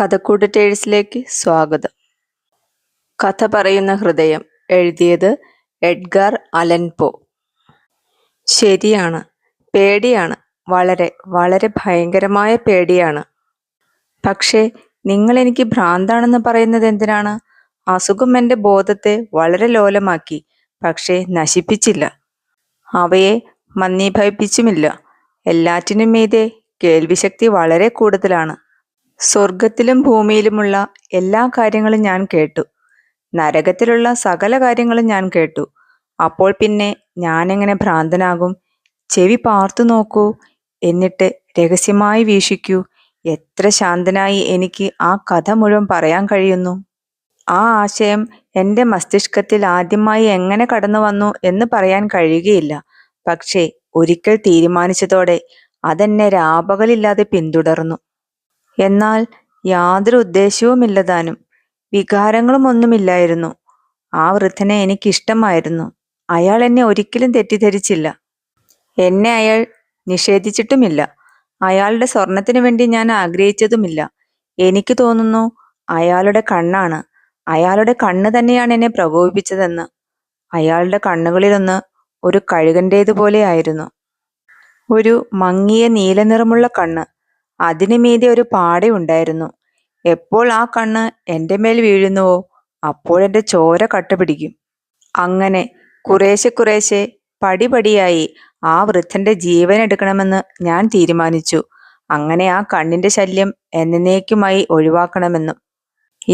കഥക്കൂട്ട് ടേഴ്സിലേക്ക് സ്വാഗതം. കഥ പറയുന്ന ഹൃദയം. എഴുതിയത് എഡ്ഗർ അലൻ പോ. ശരിയാണ്, പേടിയാണ്. വളരെ വളരെ ഭയങ്കരമായ പേടിയാണ്. പക്ഷേ നിങ്ങൾ എനിക്ക് ഭ്രാന്താണെന്ന് പറയുന്നത് എന്തിനാണ്? അസുഖം എൻ്റെ ബോധത്തെ വളരെ ലോലമാക്കി, പക്ഷേ നശിപ്പിച്ചില്ല. അവയെ മന്ദീഭവിപ്പിച്ചുമില്ല. എല്ലാറ്റിനും മീതെ കേൾവിശക്തി വളരെ കൂടുതലാണ്. സ്വർഗത്തിലും ഭൂമിയിലുമുള്ള എല്ലാ കാര്യങ്ങളും ഞാൻ കേട്ടു. നരകത്തിലുള്ള സകല കാര്യങ്ങളും ഞാൻ കേട്ടു. അപ്പോൾ പിന്നെ ഞാനെങ്ങനെ ഭ്രാന്തനാകും? ചെവി പാർത്തു നോക്കൂ, എന്നിട്ട് രഹസ്യമായി വീക്ഷിക്കൂ. എത്ര ശാന്തനായി എനിക്ക് ആ കഥ മുഴുവൻ പറയാൻ കഴിയുന്നു. ആ ആശയം എൻ്റെ മസ്തിഷ്കത്തിൽ ആദ്യമായി എങ്ങനെ കടന്നു വന്നു എന്ന് പറയാൻ കഴിയുകയില്ല. പക്ഷേ ഒരിക്കൽ തീരുമാനിച്ചതോടെ അതെന്നെ രാപകലില്ലാതെ പിന്തുടർന്നു. എന്നാൽ യാതൊരു ഉദ്ദേശ്യവുമില്ലതാനും. വികാരങ്ങളും ഒന്നുമില്ലായിരുന്നു. ആ വൃദ്ധനെ എനിക്കിഷ്ടമായിരുന്നു. അയാൾ എന്നെ ഒരിക്കലും തെറ്റിദ്ധരിച്ചില്ല. എന്നെ അയാൾ നിഷേധിച്ചിട്ടുമില്ല. അയാളുടെ സ്വർണത്തിനു വേണ്ടി ഞാൻ ആഗ്രഹിച്ചതുമില്ല. എനിക്ക് തോന്നുന്നു അയാളുടെ കണ്ണാണ്, അയാളുടെ കണ്ണ് തന്നെയാണ് എന്നെ പ്രകോപിപ്പിച്ചതെന്ന്. അയാളുടെ കണ്ണുകളിലൊന്ന് ഒരു കഴുകൻ്റേതുപോലെയായിരുന്നു. ഒരു മങ്ങിയ നീലനിറമുള്ള കണ്ണ്. അതിനു മീതെ ഒരു പാടയുണ്ടായിരുന്നു. എപ്പോൾ ആ കണ്ണ് എൻ്റെ മേൽ വീഴുന്നുവോ അപ്പോഴെൻ്റെ ചോര കട്ടപിടിക്കും. അങ്ങനെ കുറേശ്ശെ കുറേശ്ശെ പടിപടിയായി ആ വൃദ്ധൻ്റെ ജീവൻ എടുക്കണമെന്ന് ഞാൻ തീരുമാനിച്ചു. അങ്ങനെ ആ കണ്ണിൻ്റെ ശല്യം എന്നേക്കുമായി ഒഴിവാക്കണമെന്നും.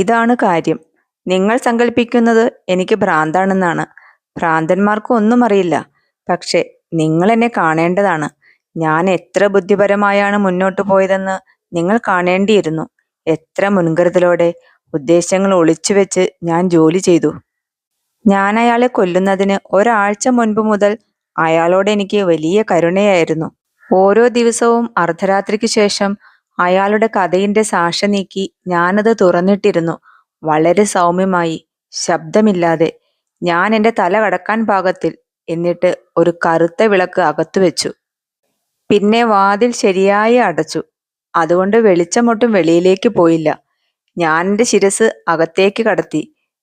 ഇതാണ് കാര്യം. നിങ്ങൾ സങ്കല്പിക്കുന്നത് എനിക്ക് ഭ്രാന്താണെന്നാണ്. ഭ്രാന്തന്മാർക്ക് ഒന്നും അറിയില്ല. പക്ഷെ നിങ്ങൾ എന്നെ കാണേണ്ടതാണ്. ഞാൻ എത്ര ബുദ്ധിപരമായാണ് മുന്നോട്ടു പോയതെന്ന് നിങ്ങൾ കാണേണ്ടിയിരുന്നു. എത്ര മുൻകരുതലോടെ, ഉദ്ദേശങ്ങൾ ഒളിച്ചുവെച്ച് ഞാൻ ജോലി ചെയ്തു. ഞാൻ അയാളെ കൊല്ലുന്നതിന് ഒരാഴ്ച മുൻപ് മുതൽ അയാളോട് എനിക്ക് വലിയ കരുണയായിരുന്നു. ഓരോ ദിവസവും അർദ്ധരാത്രിക്ക് ശേഷം അയാളുടെ കഥയിൻ്റെ സാക്ഷ നീക്കി ഞാനത് തുറന്നിട്ടിരുന്നു. വളരെ സൗമ്യമായി, ശബ്ദമില്ലാതെ. ഞാൻ എൻ്റെ തല കടക്കാൻ പാകത്തിൽ. എന്നിട്ട് ഒരു കറുത്ത വിളക്ക് അകത്തു വെച്ചു. പിന്നെ വാതിൽ ശരിയായി അടച്ചു. അതുകൊണ്ട് വെളിച്ചമൊട്ടും വെളിയിലേക്ക് പോയില്ല. ഞാൻ എൻ്റെ ശിരസ് അകത്തേക്ക് കടത്തി.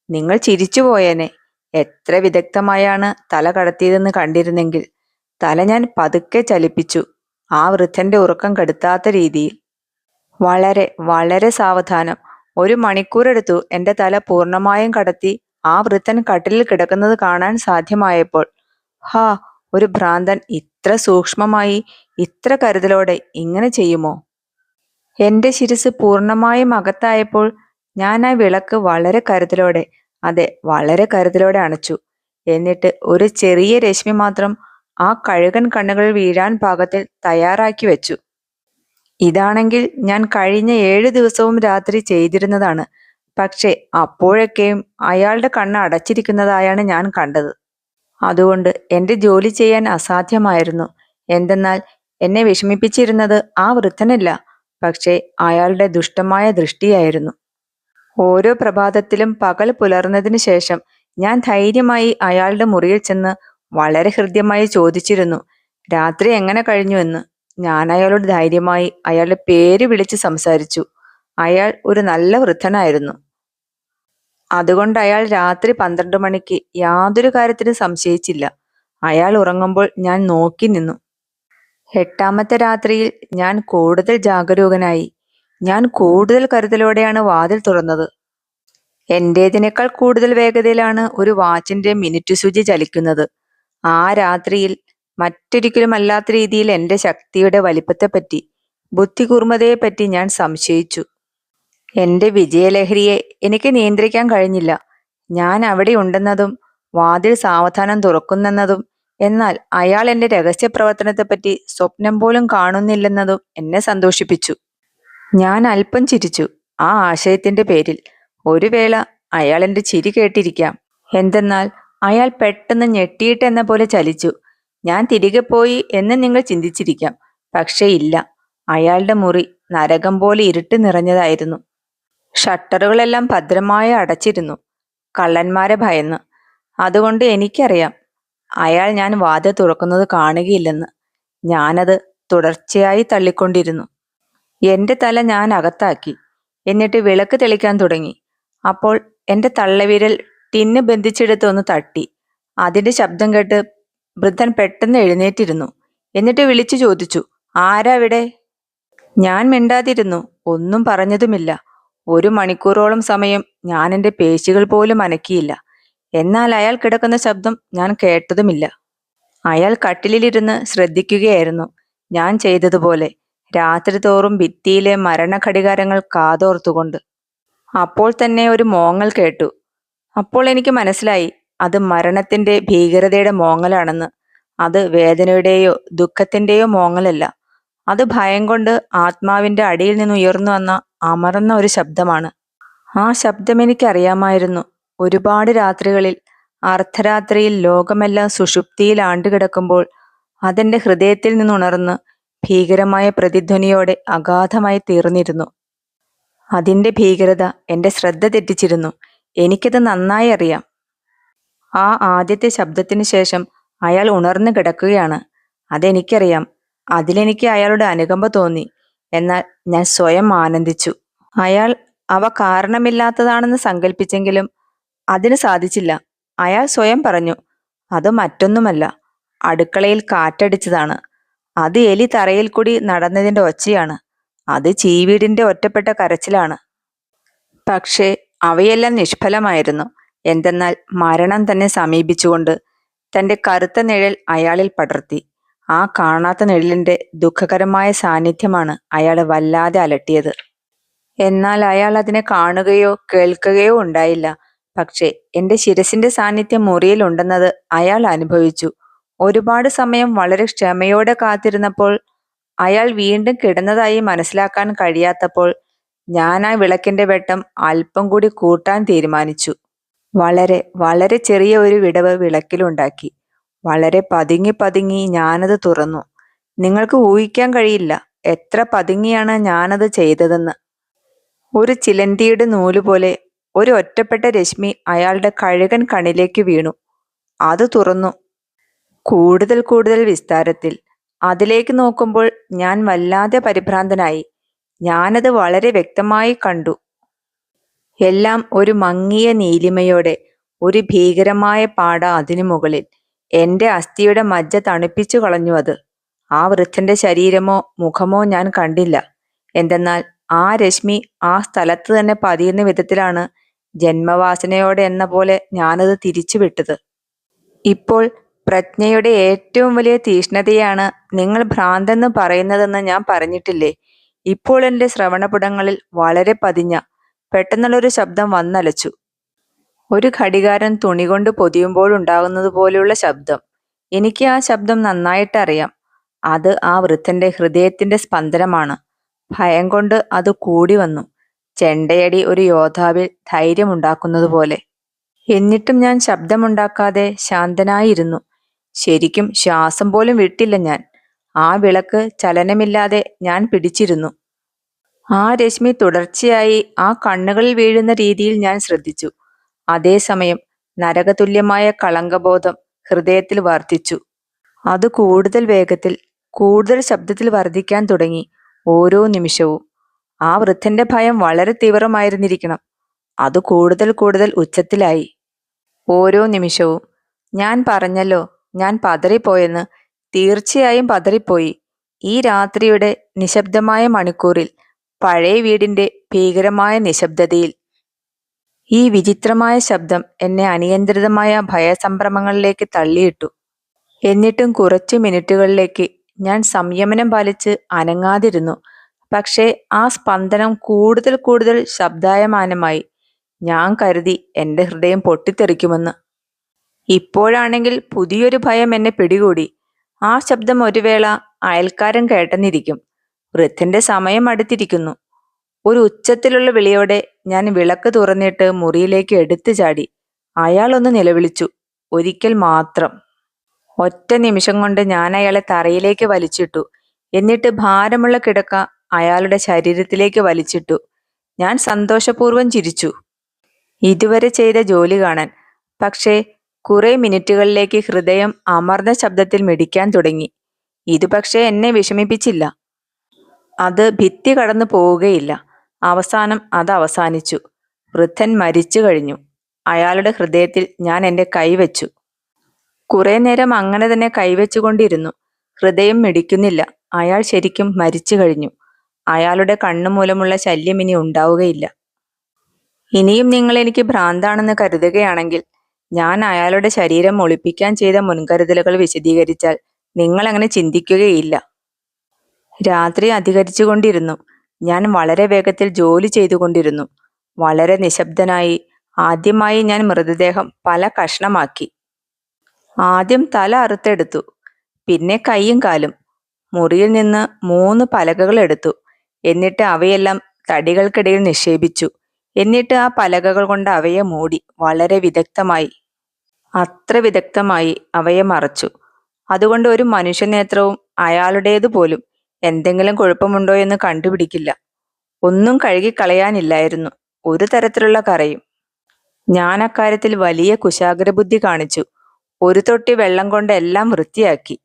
നിങ്ങൾ ചിരിച്ചു പോയേനെ. എത്ര വിദഗ്ധമായാണ് തല കടത്തിയതെന്ന് കണ്ടിരുന്നെങ്കിൽ. തല ഞാൻ പതുക്കെ ചലിപ്പിച്ചു, ആ വൃദ്ധൻ്റെ ഉറക്കം കെടുത്താത്ത രീതിയിൽ. വളരെ വളരെ സാവധാനം. 1 മണിക്കൂറെടുത്തു എൻ്റെ തല പൂർണ്ണമായും കടത്തി ആ വൃദ്ധൻ കട്ടിലിൽ കിടക്കുന്നത് കാണാൻ സാധ്യമായപ്പോൾ. ഹാ, ഒരു ഭ്രാന്തൻ ഇത്ര സൂക്ഷ്മമായി, ഇത്ര കരുതലോടെ ഇങ്ങനെ ചെയ്യുമോ? എൻ്റെ ശിരസ് പൂർണ്ണമായും അകത്തായപ്പോൾ ഞാൻ ആ വിളക്ക് വളരെ കരുതലോടെ, അതെ വളരെ കരുതലോടെ അണച്ചു. എന്നിട്ട് ഒരു ചെറിയ രശ്മി മാത്രം ആ കഴുകൻ കണ്ണുകൾ വീഴാൻ പാകത്തിൽ തയ്യാറാക്കി വെച്ചു. ഇതാണെങ്കിൽ ഞാൻ കഴിഞ്ഞ 7 ദിവസവും രാത്രി ചെയ്തിരുന്നതാണ്. പക്ഷേ അപ്പോഴൊക്കെയും അയാളുടെ കണ്ണ് അടച്ചിരിക്കുന്നതായാണ് ഞാൻ കണ്ടത്. അതുകൊണ്ട് എൻ്റെ ജോലി ചെയ്യാൻ അസാധ്യമായിരുന്നു. എന്തെന്നാൽ എന്നെ വിഷമിപ്പിച്ചിരുന്നത് ആ വൃദ്ധനല്ല, പക്ഷേ അയാളുടെ ദുഷ്ടമായ ദൃഷ്ടിയായിരുന്നു. ഓരോ പ്രഭാതത്തിലും പകൽ പുലർന്നതിന് ശേഷം ഞാൻ ധൈര്യമായി അയാളുടെ മുറിയിൽ ചെന്ന് വളരെ ഹൃദ്യമായി ചോദിച്ചിരുന്നു, രാത്രി എങ്ങനെ കഴിഞ്ഞു എന്ന്. ഞാൻ അയാളോട് ധൈര്യമായി അയാളുടെ പേര് വിളിച്ച് സംസാരിച്ചു. അയാൾ ഒരു നല്ല വൃദ്ധനായിരുന്നു. അതുകൊണ്ട് അയാൾ രാത്രി 12 മണിക്ക് യാതൊരു കാര്യത്തിനും സംശയിച്ചില്ല. അയാൾ ഉറങ്ങുമ്പോൾ ഞാൻ നോക്കി നിന്നു. 8ാമത്തെ രാത്രിയിൽ ഞാൻ കൂടുതൽ ജാഗരൂകനായി. ഞാൻ കൂടുതൽ കരുതലോടെയാണ് വാതിൽ തുറന്നത്. എൻ്റേതിനേക്കാൾ കൂടുതൽ വേഗതയിലാണ് ഒരു വാച്ചിൻ്റെ മിനിറ്റ് സൂചി ചലിക്കുന്നത്. ആ രാത്രിയിൽ മറ്റൊരിക്കലും അല്ലാത്ത രീതിയിൽ എൻ്റെ ശക്തിയുടെ വലിപ്പത്തെപ്പറ്റി, ബുദ്ധികൂർമ്മതയെപ്പറ്റി ഞാൻ സംശയിച്ചു. എൻ്റെ വിജയലഹരിയെ എനിക്ക് നിയന്ത്രിക്കാൻ കഴിഞ്ഞില്ല. ഞാൻ അവിടെ ഉണ്ടെന്നതും വാതിൽ സാവധാനം തുറക്കുന്നെന്നതും, എന്നാൽ അയാൾ എൻ്റെ രഹസ്യപ്രവർത്തനത്തെപ്പറ്റി സ്വപ്നം പോലും കാണുന്നില്ലെന്നതും എന്നെ സന്തോഷിപ്പിച്ചു. ഞാൻ അല്പം ചിരിച്ചു ആ ആശയത്തിൻ്റെ പേരിൽ. ഒരു വേള അയാൾ എൻ്റെ ചിരി കേട്ടിരിക്കാം. എന്തെന്നാൽ അയാൾ പെട്ടെന്ന് ഞെട്ടിയിട്ടെന്ന പോലെ ചലിച്ചു. ഞാൻ തിരികെ പോയി എന്ന് നിങ്ങൾ ചിന്തിച്ചിരിക്കാം. പക്ഷേ ഇല്ല. അയാളുടെ മുറി നരകം പോലെ ഇരുട്ട് നിറഞ്ഞതായിരുന്നു. ഷട്ടറുകളെല്ലാം ഭദ്രമായി അടച്ചിരുന്നു, കള്ളന്മാരെ ഭയന്ന്. അതുകൊണ്ട് എനിക്കറിയാം അയാൾ ഞാൻ വാതിൽ തുറക്കുന്നത് കാണുകയില്ലെന്ന്. ഞാനത് തുടർച്ചയായി തള്ളിക്കൊണ്ടിരുന്നു. എൻ്റെ തല ഞാൻ അകത്താക്കി. എന്നിട്ട് വിളക്ക് തെളിക്കാൻ തുടങ്ങി. അപ്പോൾ എൻ്റെ തള്ളവിരൽ ടിന്ന് ബന്ധിച്ചെടുത്ത് ഒന്ന് തട്ടി. അതിന്റെ ശബ്ദം കേട്ട് വൃദ്ധൻ പെട്ടെന്ന് എഴുന്നേറ്റിരുന്നു. എന്നിട്ട് വിളിച്ചു ചോദിച്ചു, ആരാ അവിടെ? ഞാൻ മിണ്ടാതിരുന്നു. ഒന്നും പറഞ്ഞതുമില്ല. 1 മണിക്കൂറോളം സമയം ഞാൻ എൻ്റെ പേശികൾ പോലും അനക്കിയില്ല. എന്നാൽ അയാൾ കിടക്കുന്ന ശബ്ദം ഞാൻ കേട്ടതുമില്ല. അയാൾ കട്ടിലിരുന്ന് ശ്രദ്ധിക്കുകയായിരുന്നു. ഞാൻ ചെയ്തതുപോലെ രാത്രി തോറും ഭിത്തിയിലെ മരണഘടികാരങ്ങൾ കാതോർത്തുകൊണ്ട്. അപ്പോൾ തന്നെ ഒരു മോങ്ങൽ കേട്ടു. അപ്പോൾ എനിക്ക് മനസ്സിലായി, അത് മരണത്തിന്റെ ഭീകരതയുടെ മോങ്ങലാണെന്ന്. അത് വേദനയുടെയോ ദുഃഖത്തിന്റെയോ മോങ്ങലല്ല. അത് ഭയം കൊണ്ട് ആത്മാവിന്റെ അടിയിൽ നിന്ന് ഉയർന്നു വന്ന അമർന്ന ഒരു ശബ്ദമാണ്. ആ ശബ്ദം എനിക്കറിയാമായിരുന്നു. ഒരുപാട് രാത്രികളിൽ അർദ്ധരാത്രിയിൽ ലോകമെല്ലാം സുഷുപ്തിയിൽ ആണ്ടുകിടക്കുമ്പോൾ അതെന്റെ ഹൃദയത്തിൽ നിന്നുണർന്ന് ഭീകരമായ പ്രതിധ്വനിയോടെ അഗാധമായി തീർന്നിരുന്നു. അതിന്റെ ഭീകരത എന്റെ ശ്രദ്ധ തെറ്റിച്ചിരുന്നു. എനിക്കത് നന്നായി അറിയാം. ആ ആദ്യത്തെ ശബ്ദത്തിന് ശേഷം അയാൾ ഉണർന്നു കിടക്കുകയാണ്. അതെനിക്കറിയാം. അതിലെനിക്ക് അയാളുടെ അനുകമ്പ തോന്നി. എന്നാൽ ഞാൻ സ്വയം ആനന്ദിച്ചു. അയാൾ അവ കാരണമില്ലാത്തതാണെന്ന് സങ്കല്പിച്ചെങ്കിലും അതിന് സാധിച്ചില്ല. അയാൾ സ്വയം പറഞ്ഞു, അത് മറ്റൊന്നുമല്ല, അടുക്കളയിൽ കാറ്റടിച്ചതാണ്. അത് എലി തറയിൽ കൂടി നടന്നതിന്റെ ഒച്ചയാണ്. അത് ചീവീടിന്റെ ഒറ്റപ്പെട്ട കരച്ചിലാണ്. പക്ഷേ അവയെല്ലാം നിഷ്ഫലമായിരുന്നു. എന്തെന്നാൽ മരണം തന്നെ സമീപിച്ചുകൊണ്ട് തന്റെ കറുത്ത നിഴൽ അയാളിൽ പടർത്തി. ആ കാണാത്ത നിഴലിന്റെ ദുഃഖകരമായ സാന്നിധ്യമാണ് അയാളെ വല്ലാതെ അലട്ടിയത്. എന്നാൽ അയാൾ അതിനെ കാണുകയോ കേൾക്കുകയോ ഉണ്ടായില്ല. പക്ഷേ എന്റെ ശിരസിന്റെ സാന്നിധ്യം മുറിയിലുണ്ടെന്നത് അയാൾ അനുഭവിച്ചു. ഒരുപാട് സമയം വളരെ ക്ഷമയോടെ കാത്തിരുന്നപ്പോൾ, അയാൾ വീണ്ടും കിടന്നതായി മനസ്സിലാക്കാൻ കഴിയാത്തപ്പോൾ, ഞാൻ ആ വിളക്കിന്റെ വെട്ടം അല്പം കൂടി കൂട്ടാൻ തീരുമാനിച്ചു. വളരെ വളരെ ചെറിയ ഒരു വിടവ് വിളക്കിലുണ്ടാക്കി. വളരെ പതുങ്ങി പതുങ്ങി ഞാനത് തുറന്നു. നിങ്ങൾക്ക് ഊഹിക്കാൻ കഴിയില്ല എത്ര പതുങ്ങിയാണ് ഞാനത് ചെയ്തതെന്ന്. ഒരു ചിലന്തിയുടെ നൂലുപോലെ ഒരു ഒറ്റപ്പെട്ട രശ്മി അയാളുടെ കഴുകൻ കണ്ണിലേക്ക് വീണു. അത് തുറന്നു. കൂടുതൽ കൂടുതൽ വിസ്താരത്തിൽ. അതിലേക്ക് നോക്കുമ്പോൾ ഞാൻ വല്ലാതെ പരിഭ്രാന്തനായി. ഞാനത് വളരെ വ്യക്തമായി കണ്ടു. എല്ലാം ഒരു മങ്ങിയ നീലിമയോടെ. ഒരു ഭീകരമായ പാട അതിനു മുകളിൽ. എന്റെ അസ്ഥിയുടെ മജ്ജ തണുപ്പിച്ചു കളഞ്ഞു അത്. ആ വൃദ്ധന്റെ ശരീരമോ മുഖമോ ഞാൻ കണ്ടില്ല. എന്തെന്നാൽ ആ രശ്മി ആ സ്ഥലത്ത് തന്നെ പതിയുന്ന വിധത്തിലാണ് ജന്മവാസനയോടെ എന്ന പോലെ ഞാനത് തിരിച്ചു വിട്ടത്. ഇപ്പോൾ പ്രജ്ഞയുടെ ഏറ്റവും വലിയ തീഷ്ണതയാണ് നിങ്ങൾ ഭ്രാന്തെന്ന് പറയുന്നതെന്ന് ഞാൻ പറഞ്ഞിട്ടില്ലേ? ഇപ്പോൾ എൻ്റെ ശ്രവണപുടങ്ങളിൽ വളരെ പതിഞ്ഞ പെട്ടെന്നുള്ളൊരു ശബ്ദം വന്നലച്ചു. ഒരു ഘടികാരം തുണി കൊണ്ട് പൊതിയുമ്പോഴുണ്ടാകുന്നത് പോലെയുള്ള ശബ്ദം. എനിക്ക് ആ ശബ്ദം നന്നായിട്ടറിയാം. അത് ആ വൃദ്ധന്റെ ഹൃദയത്തിന്റെ സ്പന്ദനമാണ്. ഭയം കൊണ്ട് അത് കൂടി വന്നു. ചെണ്ടയടി ഒരു യോദ്ധാവിൽ ധൈര്യമുണ്ടാക്കുന്നത് പോലെ. എന്നിട്ടും ഞാൻ ശബ്ദമുണ്ടാക്കാതെ ശാന്തനായിരുന്നു. ശരിക്കും ശ്വാസം പോലും വിട്ടില്ല ഞാൻ. ആ വിളക്ക് ചലനമില്ലാതെ ഞാൻ പിടിച്ചിരുന്നു. ആ രശ്മി തുടർച്ചയായി ആ കണ്ണുകളിൽ വീഴുന്ന രീതിയിൽ ഞാൻ ശ്രദ്ധിച്ചു. അതേസമയം നരകതുല്യമായ കളങ്കബോധം ഹൃദയത്തിൽ വർദ്ധിച്ചു. അത് കൂടുതൽ വേഗത്തിൽ, കൂടുതൽ ശബ്ദത്തിൽ വർദ്ധിക്കാൻ തുടങ്ങി ഓരോ നിമിഷവും. ആ വൃദ്ധന്റെ ഭയം വളരെ തീവ്രമായിരുന്നിരിക്കണം. അത് കൂടുതൽ കൂടുതൽ ഉച്ചത്തിലായി ഓരോ നിമിഷവും. ഞാൻ പറഞ്ഞല്ലോ, ഞാൻ പതറിപ്പോയെന്ന്. തീർച്ചയായും പതറിപ്പോയി. ഈ രാത്രിയുടെ നിശബ്ദമായ മണിക്കൂറിൽ, പഴയ വീടിന്റെ ഭീകരമായ നിശബ്ദതയിൽ. ഈ വിചിത്രമായ ശബ്ദം എന്നെ അനിയന്ത്രിതമായ ഭയസംഭ്രമങ്ങളിലേക്ക് തള്ളിയിട്ടു. എന്നിട്ടും കുറച്ചു മിനിറ്റുകളിലേക്ക് ഞാൻ സംയമനം പാലിച്ച് അനങ്ങാതിരുന്നു. പക്ഷേ ആ സ്പന്ദനം കൂടുതൽ കൂടുതൽ ശബ്ദായമാനമായി. ഞാൻ കരുതി എൻ്റെ ഹൃദയം പൊട്ടിത്തെറിക്കുമെന്ന്. ഇപ്പോഴാണെങ്കിൽ പുതിയൊരു ഭയം എന്നെ പിടികൂടി. ആ ശബ്ദം ഒരു വേള അയൽക്കാരൻ കേട്ടെന്നിരിക്കും. വൃദ്ധന്റെ സമയം അടുത്തിരിക്കുന്നു. ഒരു ഉച്ചത്തിലുള്ള വിളിയോടെ ഞാൻ വിളക്ക് തുറന്നിട്ട് മുറിയിലേക്ക് എടുത്തു ചാടി. അയാൾ ഒന്ന് നിലവിളിച്ചു. ഒരിക്കൽ മാത്രം. ഒറ്റ നിമിഷം കൊണ്ട് ഞാൻ അയാളെ തറയിലേക്ക് വലിച്ചിട്ടു. എന്നിട്ട് ഭാരമുള്ള കിടക്ക അയാളുടെ ശരീരത്തിലേക്ക് വലിച്ചിട്ടു. ഞാൻ സന്തോഷപൂർവ്വം ചിരിച്ചു. ഇതുവരെ ചെയ്ത ജോലി കാണാൻ. പക്ഷേ കുറെ മിനിറ്റുകളിലേക്ക് ഹൃദയം അമർന്ന ശബ്ദത്തിൽ മിടിക്കാൻ തുടങ്ങി. ഇത് പക്ഷേ എന്നെ വിഷമിപ്പിച്ചില്ല. അത് ഭിത്തി കടന്നു പോവുകയില്ല. അവസാനം അത് അവസാനിച്ചു. വൃദ്ധൻ മരിച്ചു കഴിഞ്ഞു. അയാളുടെ ഹൃദയത്തിൽ ഞാൻ എൻ്റെ കൈവച്ചു. കുറെ നേരം അങ്ങനെ തന്നെ കൈവച്ചുകൊണ്ടിരുന്നു. ഹൃദയം മിടിക്കുന്നില്ല. അയാൾ ശരിക്കും മരിച്ചു കഴിഞ്ഞു. അയാളുടെ കണ്ണു മൂലമുള്ള ശല്യം ഇനി ഉണ്ടാവുകയില്ല. ഇനിയും നിങ്ങൾ എനിക്ക് ഭ്രാന്താണെന്ന് കരുതുകയാണെങ്കിൽ ഞാൻ അയാളുടെ ശരീരം ഒളിപ്പിക്കാൻ ചെയ്ത മുൻകരുതലുകൾ വിശദീകരിച്ചാൽ നിങ്ങൾ അങ്ങനെ ചിന്തിക്കുകയില്ല. രാത്രി അധികരിച്ചുകൊണ്ടിരുന്നു. ഞാൻ വളരെ വേഗത്തിൽ ജോലി ചെയ്തുകൊണ്ടിരുന്നു. വളരെ നിശബ്ദനായി ആദ്യമായി ഞാൻ മൃതദേഹം പല കഷ്ണമാക്കി. ആദ്യം തല അറുത്തെടുത്തു, പിന്നെ കൈയും കാലും. മുറിയിൽ നിന്ന് 3 പലകകൾ എടുത്തു. എന്നിട്ട് അവയെല്ലാം തടികൾക്കിടയിൽ നിക്ഷേപിച്ചു. എന്നിട്ട് ആ പലകകൾ കൊണ്ട് അവയെ മൂടി വളരെ വിദഗ്ധമായി. അത്ര വിദഗ്ധമായി അവയെ മറച്ചു. അതുകൊണ്ട് ഒരു മനുഷ്യനേത്രവും അയാളുടേതുപോലും എന്തെങ്കിലും കുഴപ്പമുണ്ടോ എന്ന് കണ്ടുപിടിക്കില്ല. ഒന്നും കഴുകിക്കളയാനില്ലായിരുന്നു, ഒരു തരത്തിലുള്ള കറയും. ഞാൻ അക്കാര്യത്തിൽ വലിയ കുശാഗ്രബുദ്ധി കാണിച്ചു. ഒരു തൊട്ടി വെള്ളം കൊണ്ട് എല്ലാം വൃത്തിയാക്കി.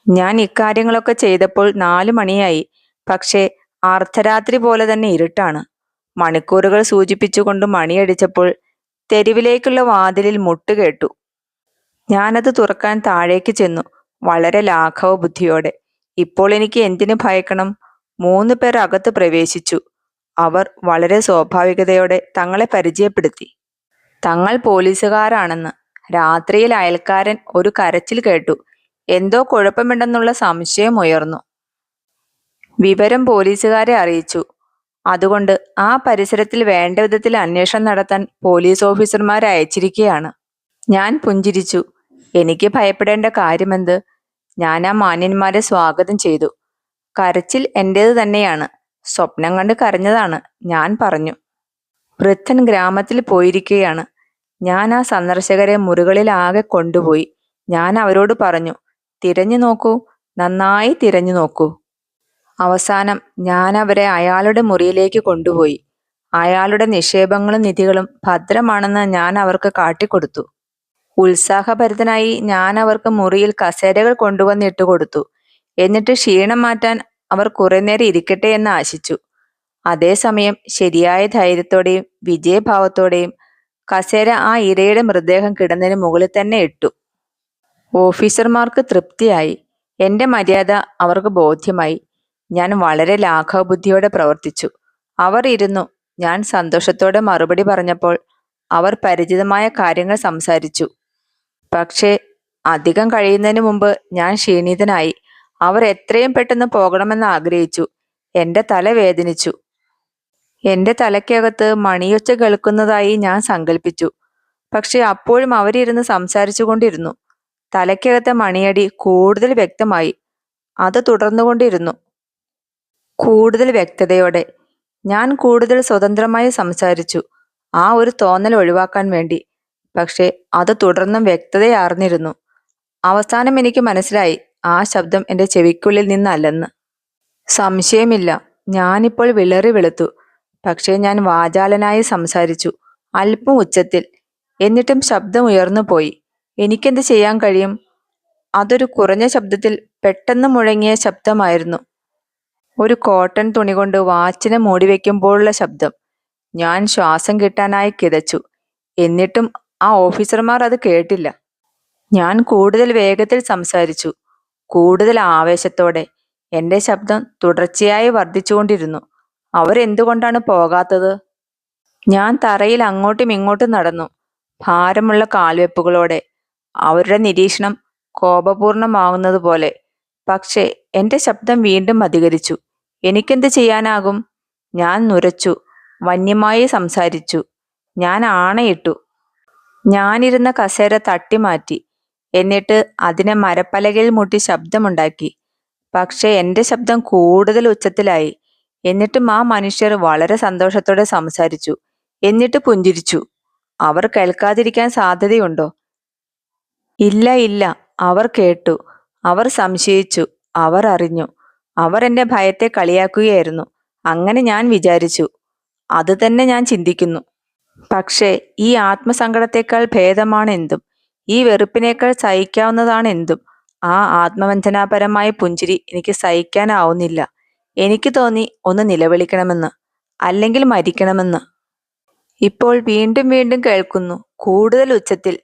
ഞാൻ ഇക്കാര്യങ്ങളൊക്കെ ചെയ്തപ്പോൾ 4 മണിയായി. പക്ഷേ അർദ്ധരാത്രി പോലെ തന്നെ ഇരുട്ടാണ്. മണിക്കൂറുകൾ സൂചിപ്പിച്ചുകൊണ്ട് മണിയടിച്ചപ്പോൾ തെരുവിലേക്കുള്ള വാതിലിൽ മുട്ടുകേട്ടു. ഞാനത് തുറക്കാൻ താഴേക്ക് ചെന്നു, വളരെ ലാഘവ ബുദ്ധിയോടെ. ഇപ്പോൾ എനിക്ക് എന്തിനു ഭയക്കണം? 3 പേർ അകത്ത് പ്രവേശിച്ചു. അവർ വളരെ സ്വാഭാവികതയോടെ തങ്ങളെ പരിചയപ്പെടുത്തി. തങ്ങൾ പോലീസുകാരാണെന്ന്. രാത്രിയിൽ അയൽക്കാരൻ ഒരു കരച്ചിൽ കേട്ടു. എന്തോ കുഴപ്പമുണ്ടെന്നുള്ള സംശയം ഉയർന്നു. വിവരം പോലീസുകാരെ അറിയിച്ചു. അതുകൊണ്ട് ആ പരിസരത്തിൽ വേണ്ട വിധത്തിൽ അന്വേഷണം നടത്താൻ പോലീസ് ഓഫീസർമാരെ അയച്ചിരിക്കുകയാണ്. ഞാൻ പുഞ്ചിരിച്ചു. എനിക്ക് ഭയപ്പെടേണ്ട കാര്യമെന്ത്? ഞാൻ ആ മാന്യന്മാരെ സ്വാഗതം ചെയ്തു. കരച്ചിൽ എൻ്റേത് തന്നെയാണ്. സ്വപ്നം കണ്ട് കരഞ്ഞതാണ്, ഞാൻ പറഞ്ഞു. വൃദ്ധൻ ഗ്രാമത്തിൽ പോയിരിക്കുകയാണ്. ഞാൻ ആ സന്ദർശകരെ മുറികളിലാകെ കൊണ്ടുപോയി. ഞാൻ അവരോട് പറഞ്ഞു, തിരഞ്ഞു നോക്കൂ, നന്നായി തിരഞ്ഞു നോക്കൂ. അവസാനം ഞാൻ അവരെ അയാളുടെ മുറിയിലേക്ക് കൊണ്ടുപോയി. അയാളുടെ നിക്ഷേപങ്ങളും നിധികളും ഭദ്രമാണെന്ന് ഞാൻ അവർക്ക് കാട്ടിക്കൊടുത്തു. ഉത്സാഹഭരിതനായി ഞാൻ അവർക്ക് മുറിയിൽ കസേരകൾ കൊണ്ടുവന്നിട്ട് കൊടുത്തു. എന്നിട്ട് ക്ഷീണം മാറ്റാൻ അവർ കുറെ നേരം ഇരിക്കട്ടെ എന്ന് ആശിച്ചു. അതേസമയം ശരിയായ ധൈര്യത്തോടെയും വിജയഭാവത്തോടെയും കസേര ആ ഇരയുടെ മൃതദേഹം കിടന്നതിന് മുകളിൽ തന്നെ ഇട്ടു. ഓഫീസർമാർക്ക് തൃപ്തിയായി. എൻ്റെ മര്യാദ അവർക്ക് ബോധ്യമായി. ഞാൻ വളരെ ലാഘവബുദ്ധിയോടെ പ്രവർത്തിച്ചു. അവർ ഇരുന്നു. ഞാൻ സന്തോഷത്തോടെ മറുപടി പറഞ്ഞപ്പോൾ അവർ പരിചിതമായ കാര്യങ്ങൾ സംസാരിച്ചു. പക്ഷേ അധികം കഴിയുന്നതിന് മുമ്പ് ഞാൻ ക്ഷീണിതനായി. അവർ എത്രയും പെട്ടെന്ന് പോകണമെന്ന് ആഗ്രഹിച്ചു. എൻ്റെ തല വേദനിച്ചു. എൻ്റെ തലയ്ക്കകത്ത് മണിയൊച്ച കേൾക്കുന്നതായി ഞാൻ സങ്കല്പിച്ചു. പക്ഷെ അപ്പോഴും അവരിരുന്ന് സംസാരിച്ചു കൊണ്ടിരുന്നു. തലയ്ക്കകത്തെ മണിയടി കൂടുതൽ വ്യക്തമായി. അത് തുടർന്നുകൊണ്ടിരുന്നു, കൂടുതൽ വ്യക്തതയോടെ. ഞാൻ കൂടുതൽ സ്വതന്ത്രമായി സംസാരിച്ചു, ആ ഒരു തോന്നൽ ഒഴിവാക്കാൻ വേണ്ടി. പക്ഷെ അത് തുടർന്നും വ്യക്തതയാർന്നിരുന്നു. അവസാനം എനിക്ക് മനസ്സിലായി, ആ ശബ്ദം എൻ്റെ ചെവിക്കുള്ളിൽ നിന്നല്ലെന്ന്. സംശയമില്ല, ഞാനിപ്പോൾ വിളറി വെളുത്തു. പക്ഷേ ഞാൻ വാചാലനായി സംസാരിച്ചു, അല്പം ഉച്ചത്തിൽ. എന്നിട്ടും ശബ്ദം ഉയർന്നു പോയി. എനിക്കെന്ത് ചെയ്യാൻ കഴിയും? അതൊരു കുറഞ്ഞ ശബ്ദത്തിൽ പെട്ടെന്ന് മുഴങ്ങിയ ശബ്ദമായിരുന്നു. ഒരു കോട്ടൺ തുണി കൊണ്ട് വാച്ചിനെ മൂടിവെക്കുമ്പോഴുള്ള ശബ്ദം. ഞാൻ ശ്വാസം കിട്ടാനായി കിതച്ചു. എന്നിട്ടും ആ ഓഫീസർമാർ അത് കേട്ടില്ല. ഞാൻ കൂടുതൽ വേഗത്തിൽ സംസാരിച്ചു, കൂടുതൽ ആവേശത്തോടെ. എൻ്റെ ശബ്ദം തുടർച്ചയായി വർദ്ധിച്ചുകൊണ്ടിരുന്നു. അവരെന്തുകൊണ്ടാണ് പോകാത്തത്? ഞാൻ തറയിൽ അങ്ങോട്ടും ഇങ്ങോട്ടും നടന്നു, ഭാരമുള്ള കാൽവെപ്പുകളോടെ. അവരുടെ നിരീക്ഷണം കോപപൂർണമാകുന്നത് പോലെ. പക്ഷേ എൻ്റെ ശബ്ദം വീണ്ടും അധികരിച്ചു. എനിക്കെന്ത് ചെയ്യാനാകും? ഞാൻ നുരച്ചു, വന്യമായി സംസാരിച്ചു. ഞാൻ ആണയിട്ടു. ഞാനിരുന്ന കസേര തട്ടിമാറ്റി. എന്നിട്ട് അതിനെ മരപ്പലകയിൽ മുട്ടി ശബ്ദമുണ്ടാക്കി. പക്ഷെ എൻ്റെ ശബ്ദം കൂടുതൽ ഉച്ചത്തിലായി. എന്നിട്ടും ആ മനുഷ്യർ വളരെ സന്തോഷത്തോടെ സംസാരിച്ചു, എന്നിട്ട് പുഞ്ചിരിച്ചു. അവർ കേൾക്കാതിരിക്കാൻ സാധ്യതയുണ്ടോ? ഇല്ല ഇല്ല, അവർ കേട്ടു. അവർ സംശയിച്ചു, അവർ അറിഞ്ഞു. അവർ എൻ്റെ ഭയത്തെ കളിയാക്കുകയായിരുന്നു. അങ്ങനെ ഞാൻ വിചാരിച്ചു. അത് തന്നെ ഞാൻ ചിന്തിക്കുന്നു. പക്ഷേ ഈ ആത്മസങ്കടത്തേക്കാൾ ഭേദമാണ് എന്തും. ഈ വെറുപ്പിനേക്കാൾ സഹിക്കാവുന്നതാണ് എന്തും. ആ ആത്മവഞ്ചനാപരമായ പുഞ്ചിരി എനിക്ക് സഹിക്കാനാവുന്നില്ല. എനിക്ക് തോന്നി ഒന്ന് നിലവിളിക്കണമെന്ന്. അല്ലെങ്കിൽ മരിക്കണമെന്ന്. ഇപ്പോൾ വീണ്ടും വീണ്ടും കേൾക്കുന്നു, കൂടുതൽ ഉച്ചത്തിൽ.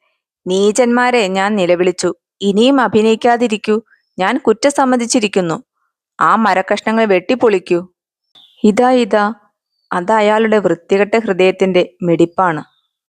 നീചന്മാരെ, ഞാൻ നിലവിളിച്ചു. ഇനിയും അഭിനയിക്കാതിരിക്കൂ. ഞാൻ കുറ്റം സമ്മതിച്ചിരിക്കുന്നു. ആ മരക്കഷ്ണങ്ങൾ വെട്ടിപ്പൊളിക്കൂ. ഇതാ ഇതാ. അത് അയാളുടെ വൃത്തികെട്ട ഹൃദയത്തിന്റെ മിടിപ്പാണ്.